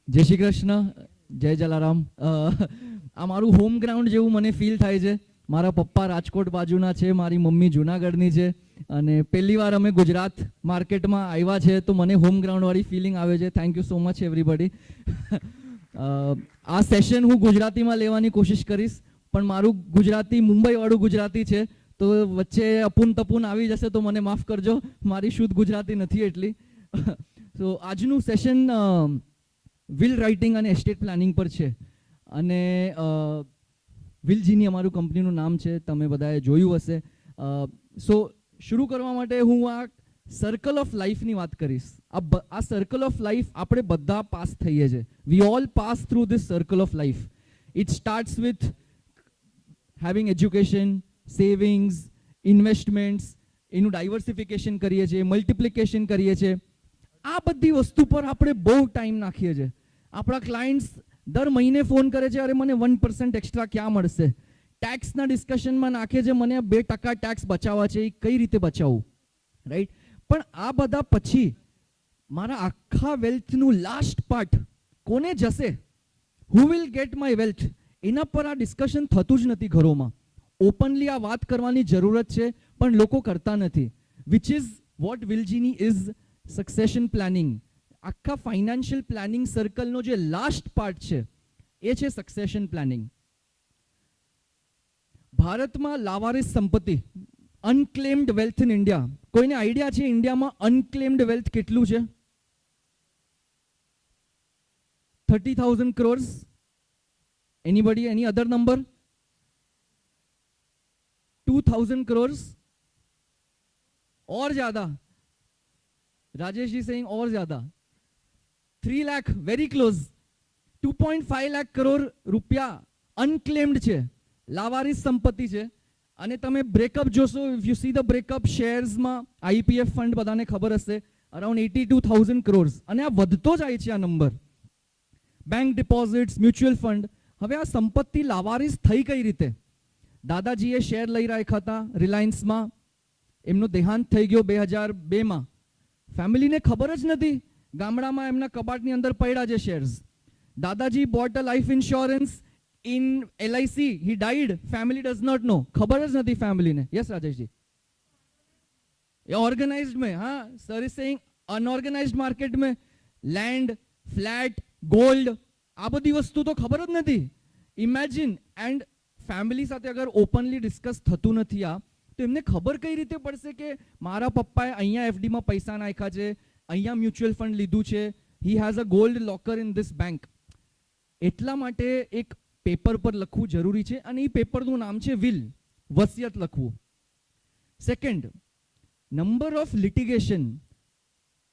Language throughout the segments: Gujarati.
જય શ્રી કૃષ્ણ, જય જલારામ. આ મારું હોમ ગ્રાઉન્ડ જેવું મને ફીલ થાય છે. મારા પપ્પા રાજકોટ બાજુના છે, મારી મમ્મી જુનાગઢની છે અને પહેલી વાર અમે ગુજરાત માર્કેટમાં આવ્યા છે તો મને હોમ ગ્રાઉન્ડવાળી ફિલિંગ આવે છે. Thank you so much everybody. આ સેશન હું ગુજરાતીમાં લેવાની કોશિશ કરીશ, પણ મારું ગુજરાતી મુંબઈવાળું ગુજરાતી છે તો વચ્ચે અપૂન તપૂન આવી જશે તો મને માફ કરજો, મારી શુદ્ધ ગુજરાતી નથી એટલી. તો આજનું સેશન વિલ રાઇટિંગ અને એસ્ટેટ પ્લાનિંગ પર છે અને વિલજીની અમારું કંપનીનું નામ છે, તમે બધાએ જોયું હશે. સો શરૂ કરવા માટે હું આ સર્કલ ઓફ લાઈફની વાત કરીશ. આ સર્કલ ઓફ લાઈફ આપણે બધા પાસ થઈએ છીએ. We all pass through this circle of life. It starts with having education, savings, investments, એનું ડાયવર્સિફિકેશન કરીએ છીએ, મલ્ટિપ્લિકેશન કરીએ છીએ. આ બધી વસ્તુ પર આપણે બહુ ટાઈમ નાખીએ છીએ. આપણા ક્લાયન્ટ્સ દર મહિને ફોન કરે છે, અરે મને 1% એક્સ્ટ્રા ક્યાં મળશે. ટેક્સના ડિસ્કશનમાં નાખે છે, મને 2% ટેક્સ બચાવવા છે, એ કઈ રીતે બચાવવું, રાઈટ? પણ આ બધા પછી મારા આખા વેલ્થનું લાસ્ટ પાર્ટ કોને જશે, who will get my wealth, એના પર આ ડિસ્કશન થતું જ નથી ઘરોમાં. ઓપનલી આ વાત કરવાની જરૂરત છે પણ લોકો કરતા નથી. Which is what Willjini is succession planning. આખા ફાઇનાન્શિયલ પ્લાનિંગ સર્કલનો જે લાસ્ટ પાર્ટ છે એ છે સક્સેશન પ્લાનિંગ. ભારતમાં લાવારિસ સંપત્તિ, અનક્લેમ્ડ વેલ્થ ઇન ઇન્ડિયા. કોઈને આઈડિયા છે ઇન્ડિયામાં અનક્લેમ્ડ વેલ્થ કેટલું છે? 30,000 crores. એનીબડી, એની અધર નંબર? 2,000 crores और ज्यादा. राजेश जी सेइंग और ज्यादा. 3 लाख, वेरी क्लोज. 2.5 लाख करोड़ રૂપિયા અનક્લેમ્ડ છે, લાવારિસ સંપત્તિ છે. અને તમે બ્રેકઅપ જોશો, if you see the breakup શેર્સમાં, આઈપીએફ ફંડ બધાને ખબર હશે, અરાઉન્ડ 82,000 crores. અને આ વધતો જાય છે આ number. Bank deposits, mutual fund. હવે આ સંપત્તિ લાવારિસ થઈ કઈ રીતે? દાદાજીએ શેર લઈ રાખ્યા હતા રિલાયન્સમાં, એમનું દેહાંત થઈ ગયો 2002માં. ફેમિલીને ખબર જ નથી, ગામડામાં એમના કબાટની અંદર પડ્યા છે શેર્સ. દાદાજી bought a life insurance in LIC, he died, family does not know, खबर જ નથી ફેમિલીને. યસ રાજેશજી? ये ऑर्गेनाइज्ड में, हाँ sir is saying unorganised market में लैंड, फ्लैट, गोल्ड, આ બધી વસ્તુ તો ખબર જ નથી. ઇમેજિન. એન્ડ ફેમિલી સાથે અગર ઓપનલી ડિસ્કસ થતું નથી આ, તો એમને ખબર કઈ રીતે પડશે કે મારા પપ્પાએ અહીંયા FDમાં પૈસા નાખ્યા છે, અહીંયા મ્યુચ્યુઅલ ફંડ લીધું છે, he has a gold locker in this bank. એટલા માટે એક પેપર પર લખવું જરૂરી છે અને એ પેપરનું નામ છે વિલ, વસિયત લખવું. Second, number of litigation,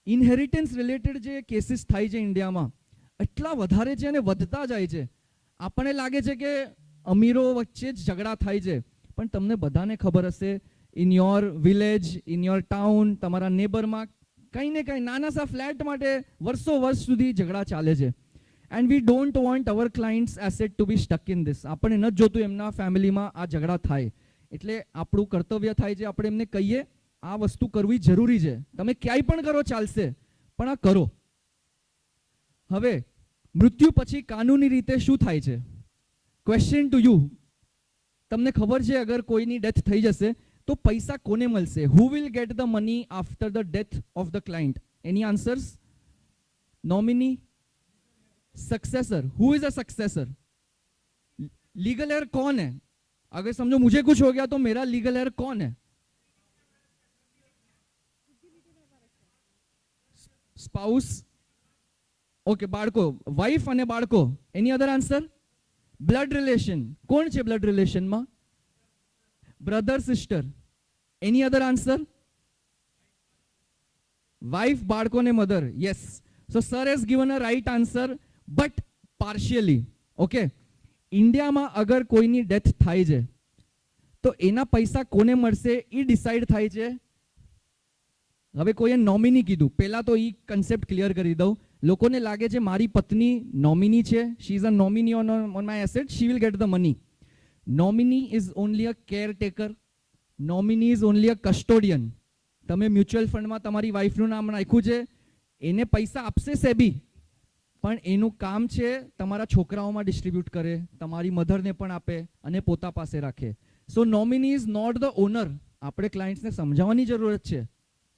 inheritance related જે કેસીસ થાય છે ઇન્ડિયામાં એટલા વધારે છે અને વધતા જાય છે. આપણને લાગે છે કે અમીરો વચ્ચે જ ઝઘડા થાય છે, પણ તમને બધાને ખબર હશે, in your village, in your town, તમારા નેબરમાં કંઈ ને કંઈ નાના સા ફ્લેટ માટે વર્ષો વર્ષ સુધી ઝઘડા ચાલે છે. And we don't want our clients asset to be stuck in this. આપણને ન જોતું એમના ફેમિલીમાં આ ઝઘડા થાય. એટલે આપણું કર્તવ્ય થાય છે, આપણે એમને કહીએ આ વસ્તુ કરવી જરૂરી છે. તમે ક્યાંય પણ કરો ચાલશે, પણ આ કરો. હવે મૃત્યુ પછી કાનૂની રીતે શું થાય છે? Question to you. તમને ખબર છે અગર કોઈની ડેથ થઈ જશે તો પૈસા કોને મળશે? Who will get the money after the death of the client? Any answers? Nominee, successor. Who is a successor? Legal air कौन है? अगर समझो मुझे कुछ हो गया तो मेरा लीगल एयर कौन है? स्पाउस. ओके, बाळको, वाइफ અને બાળકો. Any other answer? Blood relation. કોણ છે બ્લડ રિલેશનમાં? Brother, sister. Any other answer? Wife, બાળકો ને mother. Yes. So sir has given a right answer, but partially. Okay. ઇન્ડિયામાં અગર કોઈની ડેથ થાય છે તો એના પૈસા કોને મળશે એ ડિસાઈડ થાય છે. હવે કોઈએ નોમિની કીધું, પહેલા તો એ કન્સેપ્ટ ક્લિયર કરી દઉં. લોકોને લાગે છે મારી પત્ની નોમિની છે, she is a nominee on my asset, she will get the money. Nominee is only a caretaker. Nominee is only a custodian. તમે મ્યુચ્યુઅલ ફંડમાં તમારી વાઈફનું નામ નાખ્યું છે, એને પૈસા આપશે સેબી, પણ એનું કામ છે તમારા છોકરાઓમાં ડિસ્ટ્રીબ્યુટ કરે, તમારી મધરને પણ આપે અને પોતા પાસે રાખે. So nominee is not the owner. આપણે ક્લાયન્ટ્સને સમજાવવાની જરૂરત છે.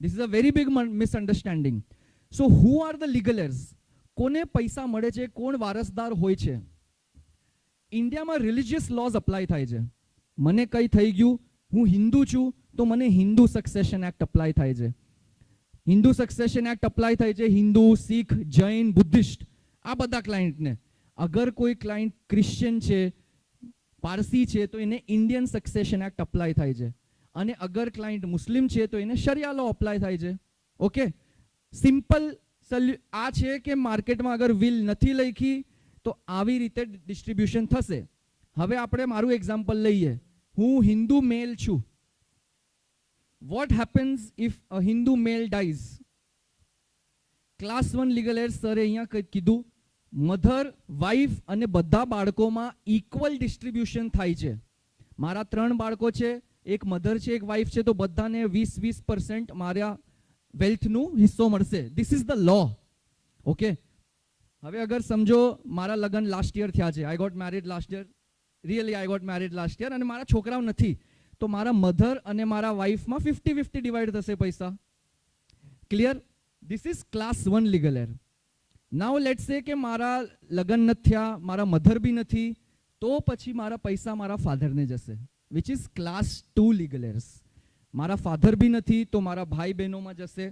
This is a very big misunderstanding. So who are the legal heirs? કોને પૈસા મળે છે? કોણ વારસદાર હોય છે? ઇન્ડિયામાં રિલિજિયસ લોઝ અપ્લાય થાય છે. મને કંઈ થઈ ગયું, હું હિન્દુ છું તો મને હિન્દુ સક્સેશન એક્ટ અપ્લાય થાય છે. હિન્દુ સક્સેશન એક્ટ અપ્લાય થાય છે હિન્દુ, શીખ, જૈન, બુદ્ધિસ્ટ, આ બધા ક્લાયન્ટને. અગર કોઈ ક્લાયન્ટ ક્રિશ્ચિયન છે, પારસી છે, તો એને ઇન્ડિયન સક્સેશન એક્ટ અપ્લાય થાય છે. અને અગર ક્લાયન્ટ મુસ્લિમ છે તો એને શરિયા લો અપ્લાય થાય છે. ઓકે, સિમ્પલ આ છે કે માર્કેટમાં અગર વિલ નથી લખી તો આવી રીતે ડિસ્ટ્રીબ્યુશન થશે. હવે આપણે મારું એક્ઝામ્પલ લઈએ. હું હિન્દુ મેલ છું. What happens if a Hindu male dies? Class 1 legal heir સરે અહીંયા કીધું મધર, વાઇફ અને બધા બાળકોમાં ઇક્વલ ડિસ્ટ્રીબ્યુશન થાય છે. મારા 3 બાળકો છે, એક મધર છે, એક વાઇફ છે, તો બધાને 20% મારા વેલ્થનું હિસ્સો મળશે. This is the law. Okay, હવે અગર સમજો મારા લગ્ન લાસ્ટ યર થયા છે, I got married last year, really I got married last year, અને મારા છોકરાઓ નથી, તો મારા મધર અને મારા વાઇફમાં 50-50 ડિવાઈડ થશે પૈસા. Clear? This is class 1 legal air. Now let's સે કે મારા લગ્ન નથી થયા, મારા મધર બી નથી, તો પછી મારા પૈસા મારા ફાધરને જશે, વિચ ઇઝ ક્લાસ 2 લીગલ એર્સ. મારા ફાધર બી નથી તો મારા ભાઈ બહેનોમાં જશે,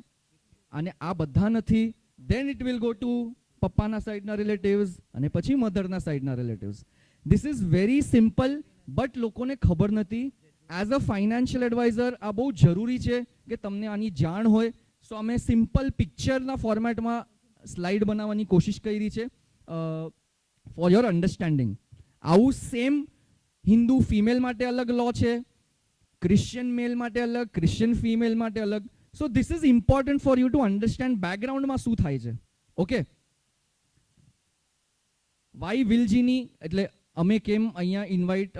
અને આ બધા નથી, then it will go to પપ્પાના સાઈડના રિલેટિવ્સ અને પછી મધરના સાઈડના relatives. This is very simple, but લોકોને ખબર નથી. એઝ અ ફાઇનાન્શિયલ એડવાઇઝર આ બહુ જરૂરી છે કે તમને આની જાણ હોય. સો અમે સિમ્પલ પિક્ચરના ફોર્મેટમાં સ્લાઇડ બનાવવાની કોશિશ કરી છે ફોર યોર અન્ડરસ્ટેન્ડિંગ. આવું સેમ હિન્દુ ફિમેલ માટે અલગ લો છે, ક્રિશ્ચિયન મેલ માટે અલગ, ક્રિશ્ચિયન ફિમેલ માટે અલગ. So this is important for you to understand બેકગ્રાઉન્ડમાં શું થાય છે. ઓકે, વાય વિલજીની એટલે અમે કેમ અહીંયા ઇન્વાઇટ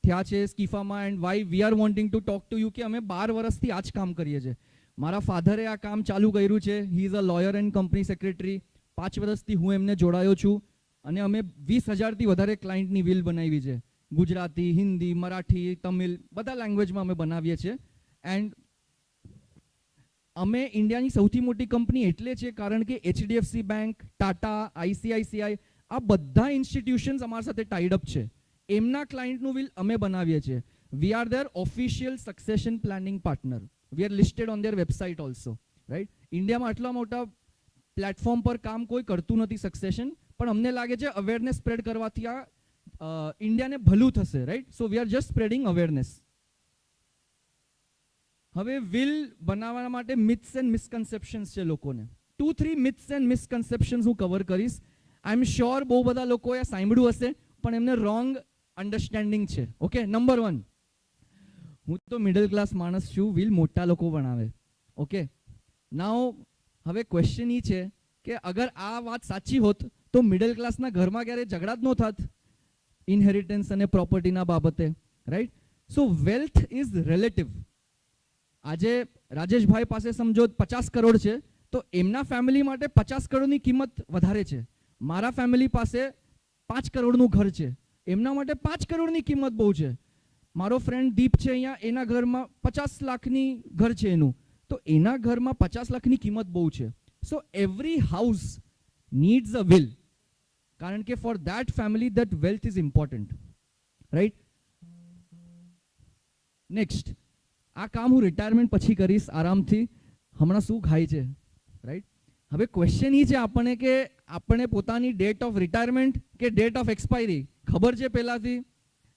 થયા છે સ્કીફામાં, and why we are wanting to talk to you, કે અમે 12 વર્ષથી આ જ કામ કરીએ છીએ. મારા ફાધરે આ કામ ચાલુ કર્યું છે. He is a lawyer and company secretary. 5 વર્ષથી હું એમને જોડાયો છું, અને અમે 20,000થી વધારે ક્લાયન્ટની વિલ બનાવી છે. ગુજરાતી, હિન્દી, મરાઠી, તમિલ, બધા લેંગ્વેજમાં અમે બનાવીએ છીએ. એન્ડ અમે ઇન્ડિયાની સૌથી મોટી કંપની એટલે છે કારણ કે HDFC બેંક, ટાટા, ICICI, આ બધા ઇન્સ્ટિટ્યુશન્સ અમારા સાથે ટાઈડ અપ છે. એમના ક્લાયન્ટનું વિલ અમે બનાવીએ છીએ. We are there official succession planning partner. We are listed on there website also, right? ઇન્ડિયામાં આટલા મોટા પ્લેટફોર્મ પર કામ કોઈ કરતું નથી સક્સેશન, પણ અમને લાગે છે અવેરનેસ સ્પ્રેડ કરવાથી આ ઇન્ડિયાને ભલું થશે, right? So we R just spreading awareness. હવે વિલ બનાવવા માટે મિથ્સ એન્ડ મિસકન્સેપ્શન્સ છે લોકોને. 2-3 મિથ્સ એન્ડ મિસકન્સેપ્શન્સ હું કવર કરીશ. આઈ એમ શ્યોર બહુ બધા લોકોએ સાંભળ્યું હશે, પણ એમને રોંગ અન્ડરસ્ટેન્ડિંગ છે. ઓકે, નંબર 1, હું તો મિડલ ક્લાસ માણસ છું, વિલ મોટા લોકો બનાવે. ઓકે, નાઉ હવે ક્વેશ્ચન એ છે કે અગર આ વાત સાચી હોત તો મિડલ ક્લાસના ઘરમાં ક્યારે ઝઘડા જ ન થાત ઇનહેરિટન્સ અને પ્રોપર્ટીના બાબતે, right? So wealth is relative. આજે રાજેશભાઈ પાસે સમજો 50 કરોડ છે, તો એમના ફેમિલી માટે 50 કરોડની કિંમત વધારે છે. મારા ફેમિલી પાસે 5 કરોડનું ઘર છે, એમના માટે 5 કરોડની કિંમત બહુ છે. મારો ફ્રેન્ડ દીપ છે અહીંયા, એના ઘરમાં 50 લાખની ઘર છે એનું, તો એના ઘરમાં 50 લાખની કિંમત બહુ છે. So every house needs a will, કારણ કે for that family that wealth is important, right? Next, આ કામ હું રિટાયરમેન્ટ પછી કરીશ આરામથી. હમણાં શું ખાય છે, રાઈટ? હવે ક્વેશ્ચન એ છે આપણને કે આપણે પોતાની ડેટ ઓફ રિટાયરમેન્ટ કે ડેટ ઓફ એક્સપાયરી ખબર છે પહેલાથી?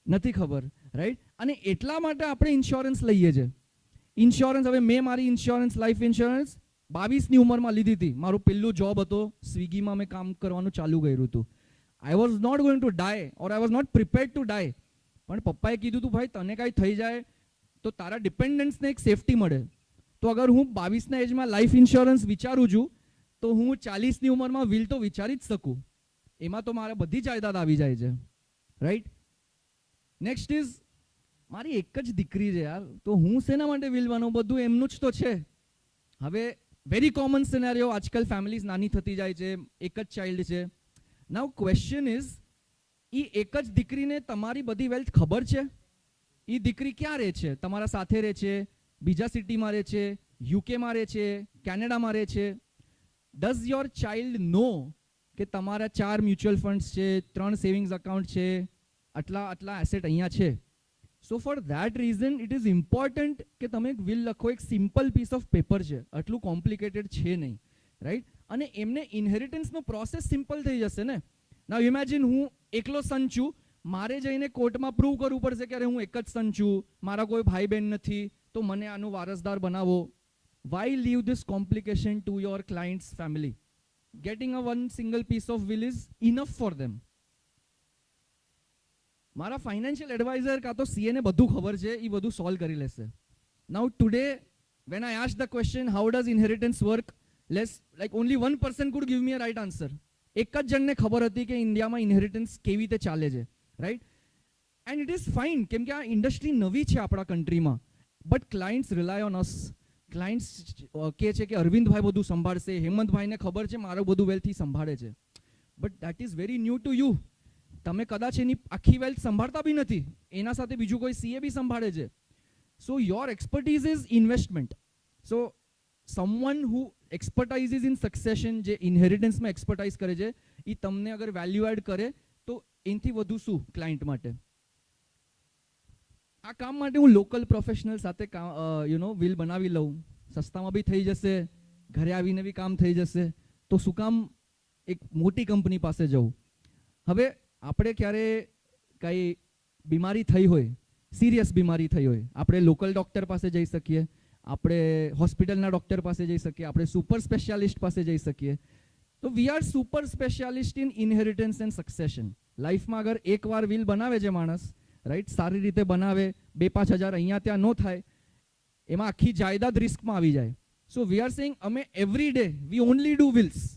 નથી ખબર, રાઈટ? અને એટલા માટે આપણે ઇન્સ્યોરન્સ લઈએ છીએ. ઇન્સ્યોરન્સ, હવે મેં મારી ઇન્સ્યોરન્સ, લાઈફ ઇન્સ્યોરન્સ 22ની ઉંમરમાં લીધી હતી. મારું પહેલું જોબ હતો, સ્વિગીમાં મેં કામ કરવાનું ચાલુ કર્યું હતું. I was not going to die, or I was not prepared to die. પણ પપ્પાએ કીધું હતું ભાઈ તને કાંઈ થઈ જાય તો તારા ડિપેન્ડન્ટ્સને એક સેફટી મળે. તો અગર હું 22ના એજમાં લાઈફ ઇન્સ્યોરન્સ વિચારું છું, તો હું 40ની ઉંમરમાં વિલ તો વિચારી જ શકું. એમાં તો મારે બધી જાયદાદ આવી જાય છે, રાઈટ? નેક્સ્ટ ઇઝ, મારી એક જ દીકરી છે યાર, તો હું શેના માટે વિલ બનાવું? બધું એમનું જ તો છે. હવે વેરી કોમન સિનેરિયો, આજકાલ ફેમિલીઝ નાની થતી જાય છે, એક જ ચાઇલ્ડ છે. નાઉ ક્વેશ્ચન ઇઝ, એ એક જ દીકરીને તમારી બધી વેલ્થ ખબર છે? એ દીકરી ક્યાં રહે છે? તમારા સાથે રહે છે, બીજા સિટીમાં રહે છે, યુકેમાં રહે છે, કેનેડામાં રહે છે? ડઝ યોર ચાઇલ્ડ નો કે તમારા 4 મ્યુચ્યુઅલ ફંડ્સ છે, 3 સેવિંગ્સ અકાઉન્ટ છે, આટલા એસેટ અહીંયા છે? So for that reason it is important કે તમે એક વિલ લખો. એક સિમ્પલ પીસ ઓફ પેપર છે, આટલું કોમ્પ્લિકેટેડ છે નહીં, રાઈટ? અને એમને ઇનહેરિટન્સનો પ્રોસેસ સિમ્પલ થઈ જશે ને. નાઉ ઇમેજિન હું એકલો સન છું, મારે જઈને કોર્ટમાં પ્રૂવ કરવું પડશે કે હું એક જ સન છું, મારા કોઈ ભાઈ બહેન નથી, તો મને આનો વારસદાર બનાવો. Why leave this complication to your client's family? Getting a one single piece of will is enough for them. મારા ફાઇનાન્શિયલ એડવાઇઝર કાં તો સીએ ને બધું ખબર છે, એ બધું સોલ્વ કરી લેશે. નાઉ today when I asked the question how does inheritance work, like only one person could give me a right answer. એક જ જણને ખબર હતી કે ઇન્ડિયામાં ઇનહેરિટન્સ કેવી રીતે ચાલે છે, right? And it is fine, કેમ કે આ ઇન્ડસ્ટ્રી નવી છે આપણા કન્ટ્રીમાં. But clients rely on us. Clients કહે છે કે અરવિંદભાઈ બધું સંભાળશે, હેમંતભાઈને ખબર છે મારું બધું વેલ્થ સંભાળે છે. But that is very new to you. તમે કદાચ એની આખી વેલ્થ સંભાળતા બી નથી, એના સાથે બીજું કોઈ સીએ બી સંભાળે છે. સો your expertise is investment. So someone who expertise in succession, જે ઇનહેરિટન્સમાં એક્સપર્ટાઇઝ કરે છે, એ તમને અગર વેલ્યુ એડ કરે તો એનાથી વધુ શું ક્લાયન્ટ માટે? આ કામ માટે હું લોકલ પ્રોફેશનલ સાથે વિલ બનાવી લઉં, સસ્તામાં બી થઈ જશે, ઘરે આવીને બી કામ થઈ જશે, તો શું કામ એક મોટી કંપની પાસે જવું? હવે આપણે ક્યારે કંઈ બીમારી થઈ હોય, સિરિયસ બીમારી થઈ હોય, આપણે લોકલ ડૉક્ટર પાસે જઈ શકીએ, આપણે હોસ્પિટલના ડૉક્ટર પાસે જઈ શકીએ, આપણે સુપર સ્પેશિયાલિસ્ટ પાસે જઈ શકીએ. તો we are super specialist in inheritance and succession. લાઈફમાં અગર એકવાર વિલ બનાવે છે માણસ, રાઈટ, સારી રીતે બનાવે, 2-5 હજાર અહીંયા ત્યાં ન થાય, એમાં આખી જાયદાદ રિસ્કમાં આવી જાય. સો વી આર સેઇંગ અમે every day we only do wills.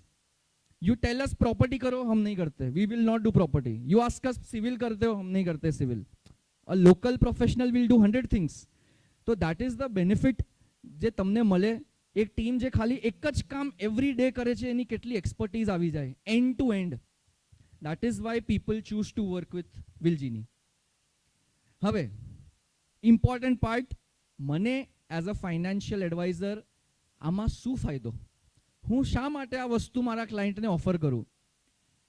You tell us property करो, हम नहीं करते, we will not do property. You ask us civil करते हो, हम नहीं करते civil. A local professional will do 100 things. तो दैट इज द बेनिफिट जे तमने मळे. एक टीम जे खाली एक ज काम एवरी डे करे छे, एनी केटली एक्सपर्टीज आवी जाय end to end. That is why people choose to work with Willjini. હવે ઇમ્પોર્ટન્ટ પાર્ટ, મને એઝ અ ફાઇનાન્શિયલ એડવાઇઝર આમાં શું ફાયદો? હું શા માટે આ વસ્તુ મારા ક્લાયન્ટને ઓફર કરું?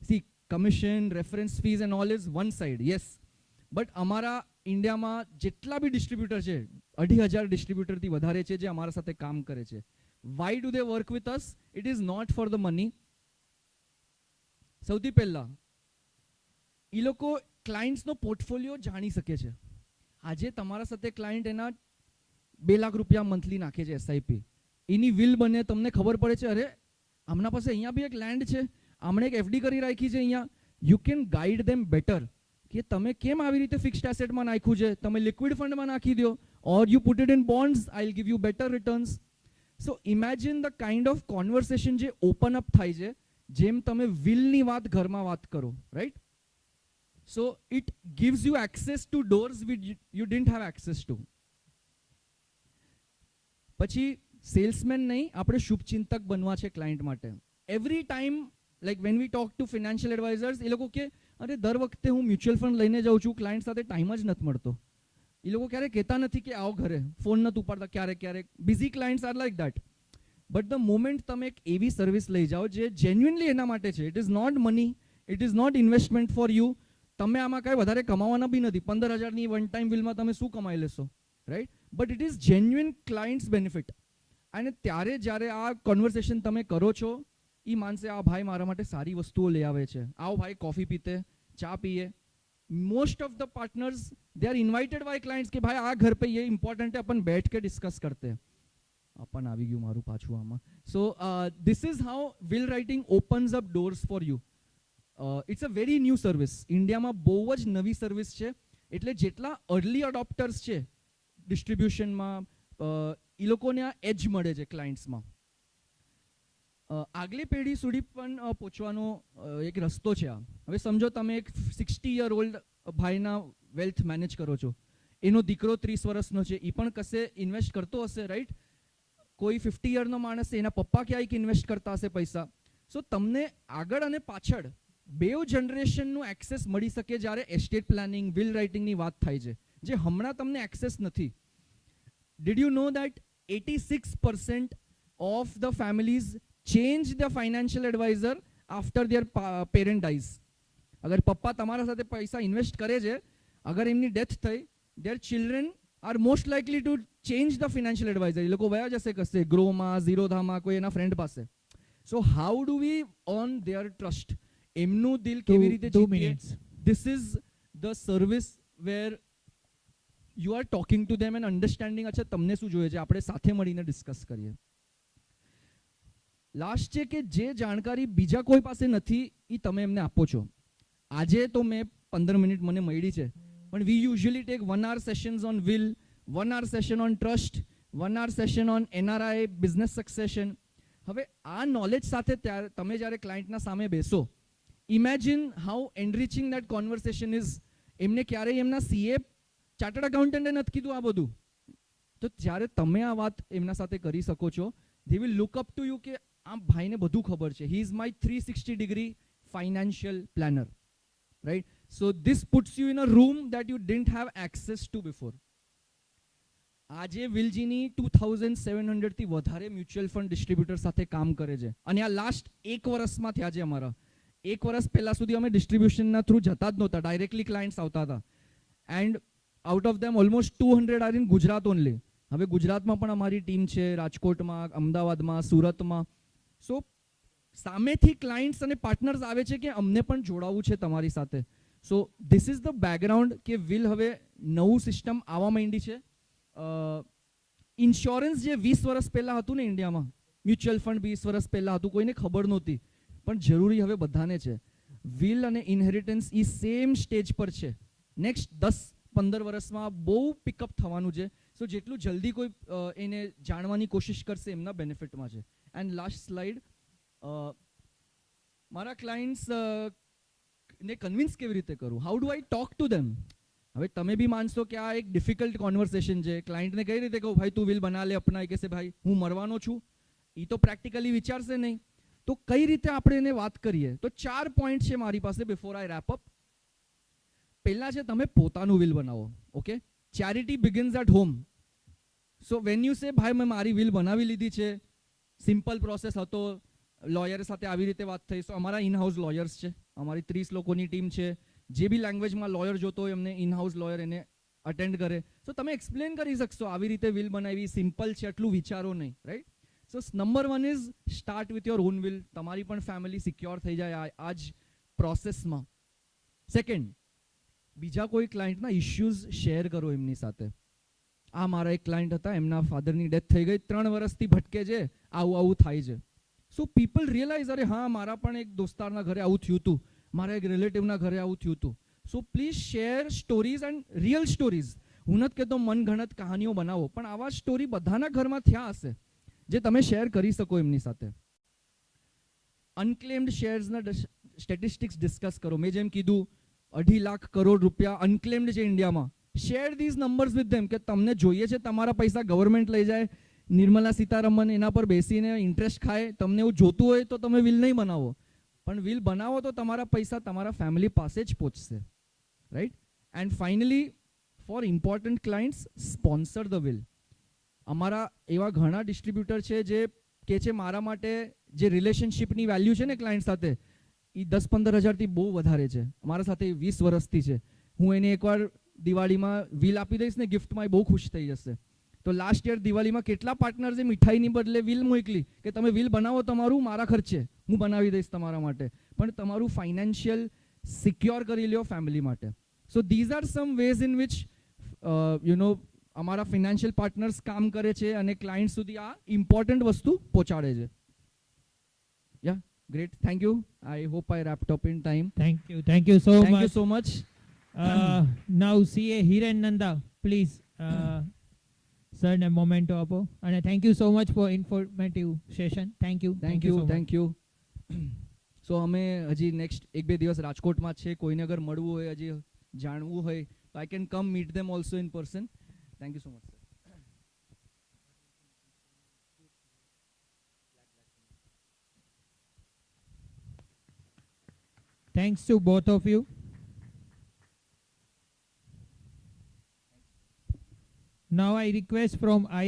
See, commission, reference fees and all is one side, yes. But અમારા ઇન્ડિયામાં જેટલા બી ડિસ્ટ્રીબ્યુટર છે, 2,500 ડિસ્ટ્રીબ્યુટરથી વધારે છે જે અમારા સાથે કામ કરે છે. Why do they work with us? It is not for the money. સૌથી પહેલા એ લોકો ક્લાયન્ટ્સનો પોર્ટફોલિયો જાણી શકે છે. આજે તમારા સાથે ક્લાયન્ટ એના 2 લાખ રૂપિયા મંથલી નાખે છે એસઆઈપી, એની વિલ બને, તમને ખબર પડે છે અરે આમના પાસે અહીંયા બી એક લેન્ડ છે, આમણે એક એફડી કરી રાખી છે અહીંયા. You can guide them better કે તમે કેમ આવી રીતે ફિક્સ્ડ એસેટમાં નાખ્યું છે, તમે લિક્વિડ ફંડમાં નાખી દો, or you put it in bonds, I will give you better returns. So imagine the kind of conversation જે ઓપન અપ થાય છે, જેમ તમે વિલની વાત ઘરમાં વાત કરો, right? So it gives you access to doors which you didn't have access to. પછી સેલ્સમેન નહીં, આપણે શુભચિંતક બનવા છે ક્લાયન્ટ માટે. Every time, like when we talk to financial advisers, એ લોકો કે અરે દર વખતે હું મ્યુચ્યુઅલ ફંડ લઈને જાઉં છું, ક્લાયન્ટ સાથે ટાઈમ જ નથી મળતો. એ લોકો ક્યારેક કહેતા નથી કે આવો ઘરે, ફોન નથી ઉપાડતા, ક્યારેક busy clients are like that. But the moment તમે એક એવી સર્વિસ લઈ જાઓ જે જેન્યુઇનલી એના માટે છે, it is not money, it is not investment for you. તમે આમાં કાંઈ વધારે કમાવાના બી નથી, 15,000ની વન ટાઈમ વિલમાં તમે શું કમાઈ લેશો, right? But it is genuine clients benefit. અને ત્યારે જ્યારે આ કોન્વર્સેશન તમે કરો છો, એ માનશે આ ભાઈ મારા માટે સારી વસ્તુઓ લઈ આવે છે, આવો ભાઈ કોફી પીતે, ચા પીએ. Most of the partners they are invited by clients કે ભાઈ આ ઘર पे ये इम्पोर्टेंट है, अपन बैठ के डिस्कस करते हैं. अपन આવી ગયું મારું પાછું આમાં. સો this is how will writing opens up doors for you. It's a very new service. ઇન્ડિયામાં બહુ જ નવી સર્વિસ છે, એટલે જેટલા અર્લી અડોપ્ટર્સ છે ડિસ્ટ્રીબ્યુશનમાં, એ લોકોને આ એજ મળે છે ક્લાયન્ટ્સમાં. આગલી પેઢી સુધી પણ પહોંચવાનો એક રસ્તો છે આ. હવે સમજો તમે એક 60 યર ઓલ્ડ ભાઈના વેલ્થ મેનેજ કરો છો, એનો દીકરો 30 વર્ષનો છે, એ પણ કશે ઇન્વેસ્ટ કરતો હશે, રાઈટ? કોઈ 50 યરનો માણસ છે, એના પપ્પા ક્યાંક ઇન્વેસ્ટ કરતા હશે પૈસા. સો તમને આગળ અને પાછળ બેવ જનરેશનનું એક્સેસ મળી શકે જ્યારે એસ્ટેટ પ્લાનિંગ, વિલ રાઇટિંગની વાત થાય છે, જે હમણાં તમને એક્સેસ નથી. Did you know that 86% of the families change the financial adviser after there parent dyes? અગર પપ્પા તમારા સાથે પૈસા ઇન્વેસ્ટ કરે છે, અગર એમની ડેથ થઈ, their children are most likely to change the financial adviser. એ લોકો વયા જશે કશે ગ્રોમાં, ઝીરોધામાં, કોઈ એના ફ્રેન્ડ પાસે. So how do we earn their trust? એમનું દિલ કેવી રીતે જીતીએ? This is the service where you are talking to them and understanding. અચ્છા, તમને શું જોઈએ છે, આપણે સાથે મળીને ડિસ્કસ કરીએ. લાસ્ટ છે કે જે જાણકારી બીજા કોઈ પાસે નથી એ તમે એમને આપો છો. આજે તો મેં 15 મિનિટ મને મળી છે, પણ we usually take 1 hour sessions on will, 1 hour session on trust, 1 hour session on NRI, business succession. હવે આ નોલેજ સાથે તમે જ્યારે ક્લાયન્ટના સામે બેસો, imagine how enriching that conversation is. એમને ક્યારેય એમના CA, ચાર્ટર્ડ એકાઉન્ટન્ટે નથી કીધું આ બધું. તો જ્યારે તમે આ વાત એમના સાથે કરી શકો છો, they will look up to you કે આ ભાઈને બધું ખબર છે. He is my 360-degree financial planner. Right? So this puts you in a room that you didn't have access to before. આજે વિલજીની 2700 થી વધારે મ્યુચ્યુઅલ ફંડ ડિસ્ટ્રીબ્યુટર સાથે કામ કરે છે, અને આ લાસ્ટ 1 વર્ષમાં થયા છે. અમારા 1 વર્ષ પહેલા સુધી અમે ડિસ્ટ્રીબ્યુશનના થ્રુ જતા જ નહોતા, ડાયરેક્ટલી ક્લાયન્ટ્સ આવતા હતા. And out of them almost 200 are in Gujarat only. હવે ગુજરાતમાં પણ અમારી ટીમ છે, રાજકોટમાં, અમદાવાદમાં, સુરતમાં. સો સામેથી ક્લાયન્ટ્સ અને પાર્ટનર્સ આવે છે કે અમને પણ જોડાવવું છે તમારી સાથે. સો ધીસ ઇઝ ધ બેકગ્રાઉન્ડ કે વિલ હવે નવું સિસ્ટમ આવવા માંડી છે. ઇન્સ્યોરન્સ જે 20 વર્ષ પહેલાં હતું ને ઇન્ડિયામાં, મ્યુચ્યુઅલ ફંડ 20 વર્ષ પહેલાં હતું, કોઈને ખબર નહોતી, પણ જરૂરી હવે બધાને છે. વિલ અને ઇનહેરિટન્સ એ સેમ સ્ટેજ પર છે. નેક્સ્ટ 10-15 વર્ષમાં બહુ પિકઅપ થવાનું છે. સો જેટલું જલ્દી કોઈ એને જાણવાની કોશિશ કરશે એમના બેનિફિટમાં છે. એન્ડ લાસ્ટ સ્લાઇડ, મારા ક્લાયન્ટ્સ ને કન્વિન્સ કેવી રીતે કરું? How do I talk to them? હવે તમે બી માનશો કે આ એક ડિફિકલ્ટ કોન્વર્સેશન છે. ક્લાયન્ટને કઈ રીતે કહું, ભાઈ તું વિલ બના લે અપના? કહેશે ભાઈ હું મરવાનો છું. એ તો પ્રેક્ટિકલી વિચારશે નહીં. તો કઈ રીતે આપણે એને વાત કરીએ? તો 4 પોઈન્ટ છે મારી પાસે બિફોર આઈ રેપ અપ. પહેલા છે તમે પોતાનું વિલ બનાવો. Okay, charity begins at home. So when you say ભાઈ મેં મારી વિલ બનાવી લીધી છે, સિમ્પલ પ્રોસેસ હતો, લોયર સાથે આવી રીતે વાત થઈ. સો અમારા ઇનહાઉસ લોયર્સ છે, અમારી 30 લોકોની ટીમ છે. જે બી લેંગ્વેજમાં લોયર જોતો હોય એમને ઇનહાઉસ લોયર એને અટેન્ડ કરે. સો તમે એક્સપ્લેન કરી શકશો આવી રીતે વિલ બનાવી, સિમ્પલ છે, એટલું વિચારો નહીં. Right? So number 1 is start with your own will. તમારી પણ ફેમિલી સિક્યોર થઈ જાય આ જ પ્રોસેસમાં. સેકન્ડ, બીજા કોઈ ક્લાયન્ટના ઇશ્યુઝ શેર કરો એમની સાથે. આ મારા એક ક્લાયન્ટ હતા, એમના ફાધરની ડેથ થઈ ગઈ, 3 વર્ષથી ભટકે છે, આવું થાય છે. સો પીપલ રિયલાઇઝ, અરે હા મારા પણ એક દોસ્તારના ઘરે આવું થયું હતું, મારા એક રિલેટિવના ઘરે આવું થયું હતું. So please share stories and real stories. હું નથી કહેતો મનગણત કહાનીઓ બનાવો, પણ આવા સ્ટોરી બધાના ઘરમાં થયા હશે જે તમે શેર કરી શકો એમની સાથે. અનક્લેમ્ડ શેર્સના સ્ટેટિસ્ટિક્સ ડિસ્કસ કરો. મેં જેમ કીધું 2.5 લાખ કરોડ રૂપિયા અનક્લેમ્ડ છે ઇન્ડિયામાં. Share these numbers with them કે તમને જોઈએ છે તમારા પૈસા ગવર્મેન્ટ લઈ જાય, નિર્મલા સીતારમન એના પર બેસીને ઇન્ટરેસ્ટ ખાય. તમને એવું જોતું હોય તો તમે વિલ નહીં બનાવો, પણ વિલ બનાવો તો તમારા પૈસા તમારા ફેમિલી પાસે જ પહોંચશે. Right? And finally for important clients, sponsor the will. અમારા એવા ઘણા ડિસ્ટ્રીબ્યુટર છે જે કહે છે મારા માટે જે રિલેશનશિપની વેલ્યુ છે ને ક્લાયન્ટ સાથે, એ 10-15 હજારથી બહુ વધારે છે. અમારા સાથે 20 વર્ષથી છે. હું એને એકવાર દિવાળીમાં વિલ આપી દઈશ ને ગિફ્ટમાં, એ બહુ ખુશ થઈ જશે. તો લાસ્ટ યર દિવાળીમાં કેટલા પાર્ટનર્સે મીઠાઈની બદલે વિલ મોકલી કે તમે વિલ બનાવો, તમારું મારા ખર્ચે હું બનાવી દઈશ તમારા માટે, પણ તમારું ફાઇનાન્શિયલ સિક્યોર કરી લ્યો ફેમિલી માટે. So these are some ways in which અમારા ફિનાન્શિયલ પાર્ટનર્સ કામ કરે છે અને ક્લાયન્ટ સુધી આ ઇમ્પોર્ટન્ટ વસ્તુ પહોંચાડે છે. Yeah, great, thank you. I hope I wrapped up in time. Thank you so much. Much. Now CA Hiren Nanda, please, sir, a momento આપો. અને thank you so much for informative session. Thank you thank you. So અમે હજી નેક્સ્ટ 1-2 દિવસ રાજકોટમાં છે. કોઈને અગર મળવું હોય, હજી જાણવું હોય, તો I can come meet them also in person. Thank you so much sir. Thanks to both of you. Now I request from